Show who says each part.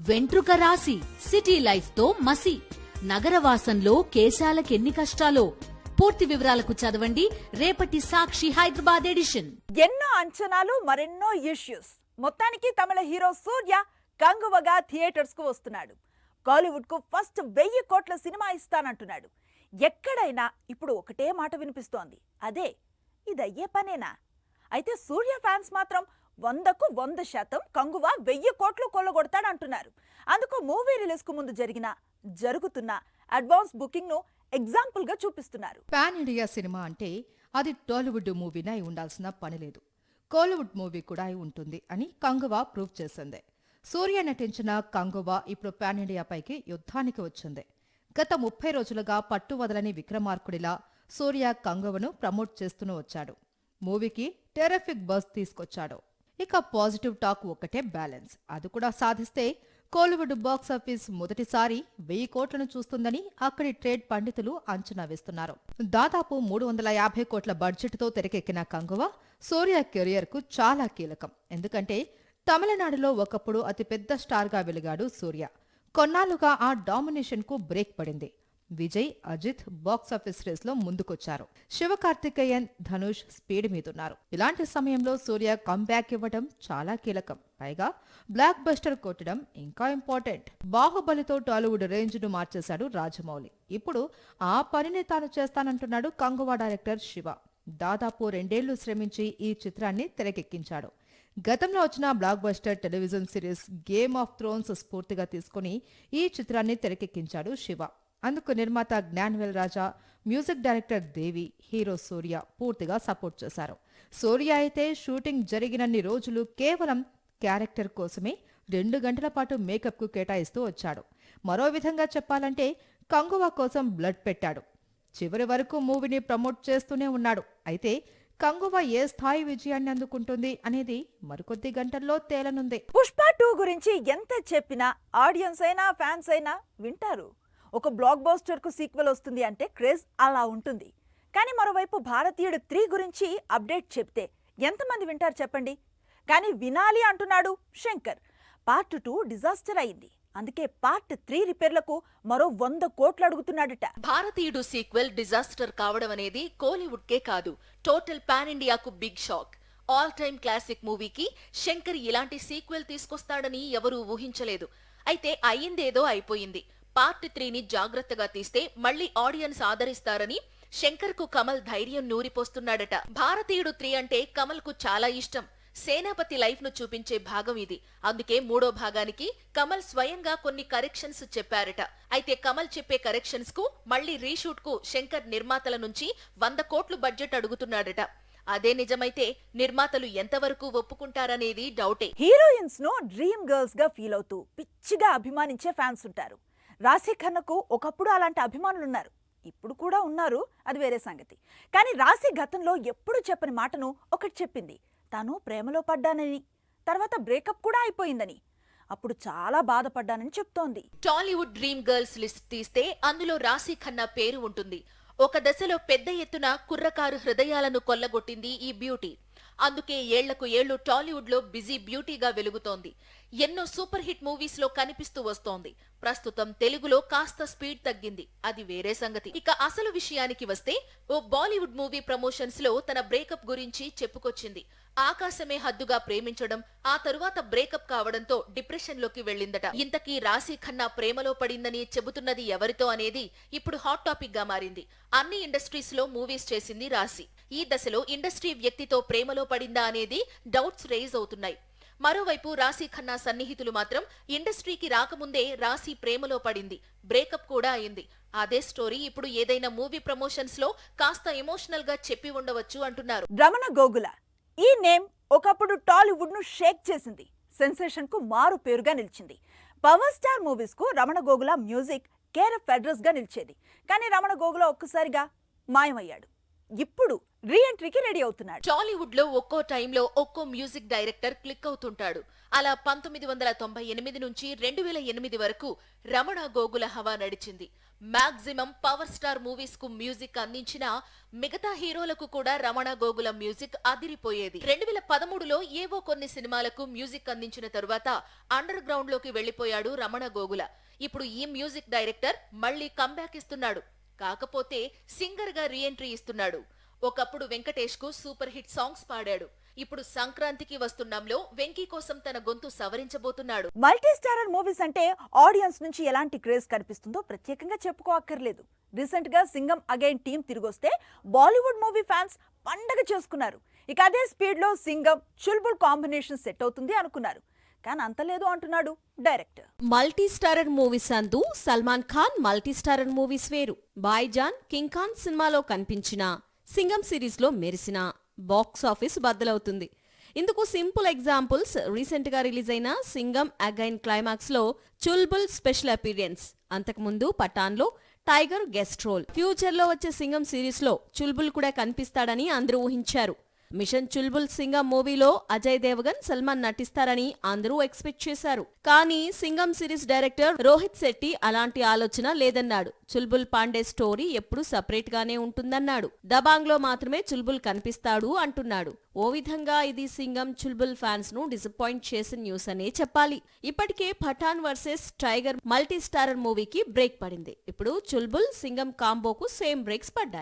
Speaker 1: వెంట్రుక రాసి city life తో మసి నగరవాసంలో కేశాలకెన్ని కష్టాలో. పూర్తి వివరాలకు చదవండి రేపటి సాక్షి హైదరాబాద్ ఎడిషన్.
Speaker 2: ఎన్నో అంచనాలు, మరెన్నో ఇష్యూస్. మొత్తానికి తమిళ హీరో సూర్య కంగువగా థియేటర్స్ కు వస్తున్నాడు. కాలీవుడ్ కు ఫస్ట్ 1000 కోట్ల సినిమా ఇస్తానంటున్నాడు. ఎక్కడైనా ఇప్పుడు ఒకటే మాట వినిపిస్తోంది, అదే ఇదయ్యే పనేనా? అయితే సూర్య ఫ్యాన్స్ మాత్రం 100కు 100% కంగువ 1000 కోట్లు కొల్లగొడతాడంటున్నారు. అందుకు మూవీ రిలీజ్ కు ముందు జరుగుతున్న అడ్వాన్స్ బుకింగ్ ను ఎగ్జాంపుల్ గా చూపిస్తున్నారు.
Speaker 3: పాన్ ఇండియా సినిమా అంటే అది టాలీవుడ్ మూవీనే అయి ఉండాల్సిన పని లేదు, కోలీవుడ్ మూవీ కూడా అయి ఉంటుంది అని కంగువ ప్రూవ్ చేసింది. సూర్య నటించిన కంగువ ఇప్పుడు పాన్ ఇండియా పైకి యుద్ధానికి వచ్చింది. గత 30 రోజులుగా పట్టు వదలని విక్రమార్కుడిలా సూర్య కంగువను ప్రమోట్ చేస్తూనే వచ్చాడు. మూవీకి టెరిఫిక్ బజ్ తీసుకొచ్చాడు. ఇక పాజిటివ్ టాక్ ఒక్కటే బ్యాలెన్స్. అది కూడా సాధిస్తే కోలీవుడ్ బాక్సాఫీస్ మొదటిసారి 1000 కోట్లను చూస్తుందని అక్కడి ట్రేడ్ పండితులు అంచనా వేస్తున్నారు. దాదాపు 350 కోట్ల బడ్జెట్తో తెరకెక్కిన కంగువ సూర్య కెరియర్ కు చాలా కీలకం. ఎందుకంటే తమిళనాడులో ఒకప్పుడు అతిపెద్ద స్టార్గా వెలిగాడు సూర్య. కొన్నాళ్లుగా ఆ డామినేషన్ కు బ్రేక్ పడింది. విజయ్, అజిత్ బాక్సాఫీస్ రేస్ లో ముందుకొచ్చారు. శివకార్తికేయన్, ధనుష్ స్పీడ్ మీదున్నారు. ఇలాంటి సమయంలో సూర్య కంబ్యాక్ ఇవ్వడం చాలా కీలకం. పైగా బ్లాక్ బస్టర్ కొట్టడం ఇంకా ఇంపార్టెంట్. బాహుబలితో టాలీవుడ్ రేంజ్ ను మార్చేశాడు రాజమౌళి. ఇప్పుడు ఆ పనిని తాను చేస్తానంటున్నాడు కంగువ డైరెక్టర్ శివ. దాదాపు 2 ఏళ్లు శ్రమించి ఈ చిత్రాన్ని తెరకెక్కించాడు. గతంలో వచ్చిన block buster television series game of Thrones స్ఫూర్తిగా తీసుకుని ఈ చిత్రాన్ని తెరకెక్కించాడు శివ. అందుకు నిర్మాత జ్ఞానవేల్ రాజా, మ్యూజిక్ డైరెక్టర్ దేవి, హీరో సూర్య పూర్తిగా సపోర్ట్ చేశారు. సూర్య అయితే షూటింగ్ జరిగినన్ని రోజులు కేవలం క్యారెక్టర్ కోసమే 2 గంటల పాటు మేకప్ కు కేటాయిస్తూ వచ్చాడు. మరో విధంగా చెప్పాలంటే కంగువ కోసం బ్లడ్ పెట్టాడు. చివరి వరకు మూవీని ప్రమోట్ చేస్తూనే ఉన్నాడు. అయితే కంగువ ఏ స్థాయి విజయాన్ని అందుకుంటుంది అనేది మరికొద్ది గంటల్లో తేలనుంది.
Speaker 2: పుష్ప 2 గురించి ఎంత చెప్పినా ఆడియన్స్ అయినా ఫ్యాన్స్ అయినా వింటారు. ఒక బ్లాక్ బస్టర్ కు సీక్వెల్ వస్తుంది అంటే క్రేజ్ అలా ఉంటుంది. కానీ మరోవైపు భారతీయుడు 3 గురించి అప్డేట్ చెప్తే ఎంతమంది వింటారు చెప్పండి? కానీ వినాలి అంటున్నాడు శంకర్. పార్ట్ 2 డిజాస్టర్ అయింది, అందుకే పార్ట్ 3 రిపేర్లకు మరో 100 కోట్లు అడుగుతున్నాడట.
Speaker 4: భారతీయుడు సీక్వెల్ డిజాస్టర్ కావడం అనేది కోలీవుడ్ కే కాదు, టోటల్ పాన్ ఇండియాకు big shock. All time classic మూవీకి శంకర్ ఇలాంటి సీక్వెల్ తీసుకొస్తాడని ఎవరూ ఊహించలేదు. అయితే అయ్యిందేదో అయిపోయింది. పార్ట్ 3ని జాగ్రత్తగా తీస్తే మళ్లీ ఆడియన్స్ ఆదరిస్తారని శంకర్ కు కమల్ ధైర్యం నూరిపోస్తున్నాడట. భారతీయుడు 3 అంటే కమల్ కు చాలా ఇష్టం. సేనాపతి లైఫ్ ను చూపించే భాగం ఇది. అందుకే 3వ భాగానికి కమల్ స్వయంగా కొన్ని కరెక్షన్స్ చెప్పారట. అయితే కమల్ చెప్పే కరెక్షన్స్ కు మళ్లీ రీషూట్ కు శంకర్ నిర్మాతల నుంచి 100 కోట్లు బడ్జెట్ అడుగుతున్నాడట. అదే నిజమైతే నిర్మాతలు ఎంతవరకు ఒప్పుకుంటారనేది డౌటే.
Speaker 2: హీరోయిన్స్ ను డ్రీమ్ గర్ల్స్ గా ఫీల్ అవుతూ పిచ్చిగా అభిమానించే ఫ్యాన్స్ ఉంటారు. రాశి ఖన్నాకు ఒకప్పుడు అలాంటి అభిమానులున్నారు, ఇప్పుడు కూడా ఉన్నారు, అది వేరే సంగతి. కానీ రాశి గతంలో ఎప్పుడు చెప్పని మాటను ఒకటి చెప్పింది. తాను ప్రేమలో పడ్డానని, తర్వాత బ్రేకప్ కూడా అయిపోయిందని. అప్పుడు చాలా బాధపడ్డానని చెప్తోంది.
Speaker 4: టాలీవుడ్ డ్రీమ్ గర్ల్స్ లిస్ట్ తీస్తే అందులో రాశి ఖన్నా పేరు ఉంటుంది. ఒక దశలో పెద్ద ఎత్తున కుర్రకారు హృదయాలను కొల్లగొట్టింది ఈ బ్యూటీ. అందుకే ఏళ్లకు ఏళ్లు టాలీవుడ్ లో బిజీ బ్యూటీగా వెలుగుతోంది. ఎన్నో సూపర్ హిట్ మూవీస్ లో కనిపిస్తూ వస్తోంది. ప్రస్తుతం తెలుగులో కాస్త స్పీడ్ తగ్గింది, అది వేరే సంగతి. ఇక అసలు విషయానికి వస్తే ఓ బాలీవుడ్ మూవీ ప్రమోషన్స్ లో తన బ్రేకప్ గురించి చెప్పుకొచ్చింది. ఆకాశమే హద్దుగా ప్రేమించడం, ఆ తరువాత బ్రేకప్ కావడంతో డిప్రెషన్ లోకి వెళ్లిందట. ఇంతకీ రాశి ఖన్నా ప్రేమలో పడిందని చెబుతున్నది ఎవరితో అనేది ఇప్పుడు హాట్ టాపిక్ గా మారింది. అన్ని ఇండస్ట్రీస్ లో మూవీస్ చేసింది రాశి. ఈ దశలో ఇండస్ట్రీ వ్యక్తితో ప్రేమలో పడిందా అనేది డౌట్స్ రైజ్ అవుతున్నాయి. మరోవైపు రాశి ఖన్నా సన్నిహితులు మాత్రం ఇండస్ట్రీకి రాకముందే రాశి ప్రేమలో పడింది, బ్రేకప్ కూడా అయింది. అదే స్టోరీ ఇప్పుడు ఏదైనా మూవీ ప్రమోషన్స్ లో కాస్త ఎమోషనల్ గా చెప్పి ఉండవచ్చు అంటున్నారు.
Speaker 2: రమణ గోగుల ఈ నేమ్ ఒకప్పుడు టాలీవుడ్ ను షేక్ చేసింది, సెన్సేషన్ కు మారు పేరుగా నిలిచింది. పవర్ స్టార్ మూవీస్ కు Ramana Gogula music care of address గా నిలిచేది. కానీ రమణ గోగుల ఒక్కసారిగా మాయమయ్యాడు. ఇప్పుడు రీ ఎంట్రీకి రెడీ అవుతున్నాడు.
Speaker 4: టాలీవుడ్ లో ఒక్కో టైంలో ఒక్కో మ్యూజిక్ డైరెక్టర్ క్లిక్ అవుతుంటాడు. అలా 1998 నుంచి 2008 వరకు రమణ గోగుల హవా నడిచింది. మాక్సిమం పవర్ స్టార్ మూవీస్ కు మ్యూజిక్ అందించిన మిగతా హీరోలకు కూడా రమణ గోగుల మ్యూజిక్ అదిరిపోయేది. 2013లో ఏవో కొన్ని సినిమాలకు మ్యూజిక్ అందించిన తరువాత అండర్ గ్రౌండ్ లోకి వెళ్లిపోయాడు రమణ గోగుల. ఇప్పుడు ఈ మ్యూజిక్ డైరెక్టర్ మళ్లీ కంబ్యాక్ ఇస్తున్నాడు. కాకపోతే సింగర్ గా రీ ఎంట్రీ ఇస్తున్నాడు. ఒకప్పుడు వెంకటేష్ కు సూపర్ హిట్ సాంగ్స్ పాడాడు. ఇప్పుడు సంక్రాంతికి వస్తున్నాంలో వెంకీ కోసం తన గొంతు సవరించబోతున్నాడు.
Speaker 2: మల్టీ స్టారర్ మూవీస్ అంటే ఆడియన్స్ నుంచి ఎలాంటి క్రేజ్ కనిపిస్తుందో ప్రత్యేకంగా చెప్పుకోక్కర్లేదు. రీసెంట్ గా సింగం అగైన్ టీం తిరిగొస్తే బాలీవుడ్ మూవీ ఫ్యాన్స్ పండగ చేసుకున్నారు. ఇక అదే స్పీడ్ లో సింగం చుల్బుల్ కాంబినేషన్ సెట్ అవుతుంది అనుకున్నారు. కానీ అంత లేదు అంటున్నాడు డైరెక్టర్.
Speaker 5: మల్టీ స్టారర్ మూవీస్ అంటూ Salman Khan multi starrer movies వేరు. బాయ్జాన్, కింగ్ ఖాన్ సినిమాలో కనిపించిన, సింగం సిరీస్ లో మెరిసిన బాక్స్ ఆఫీస్ బద్దలవుతుంది. ఇందుకు సింపుల్ ఎగ్జాంపుల్స్ రీసెంట్ గా రిలీజ్ అయిన సింగం అగైన్ క్లైమాక్స్ లో చుల్బుల్ స్పెషల్ అపీరియన్స్, అంతకుముందు పఠాన్ లో టైగర్ గెస్ట్ రోల్. ఫ్యూచర్ లో వచ్చే సింగం సిరీస్ లో చుల్బుల్ కూడా కనిపిస్తాడని అందరూ ఊహించారు. మిషన్ చుల్బుల్ సింగం మూవీలో అజయ్ దేవగన్, సల్మాన్ నటిస్తారని అందరూ ఎక్స్పెక్ట్ చేశారు. కానీ సింగం సిరీస్ డైరెక్టర్ రోహిత్ శెట్టి అలాంటి ఆలోచన లేదన్నాడు. చుల్బుల్ పాండే స్టోరీ ఎప్పుడు సపరేట్ గానే ఉంటుందన్నాడు. దబాంగ్ లో మాత్రమే చుల్బుల్ కనిపిస్తాడు అంటున్నాడు. ఓ విధంగా ఇది సింగం చుల్బుల్ ఫ్యాన్స్ ను డిసప్పాయింట్ చేసిన న్యూస్ అనే చెప్పాలి. ఇప్పటికే Pathaan versus Tiger multi starrer మూవీకి బ్రేక్ పడింది. ఇప్పుడు చుల్బుల్ సింగం కాంబోకు సేమ్ బ్రేక్స్ పడ్డాయి.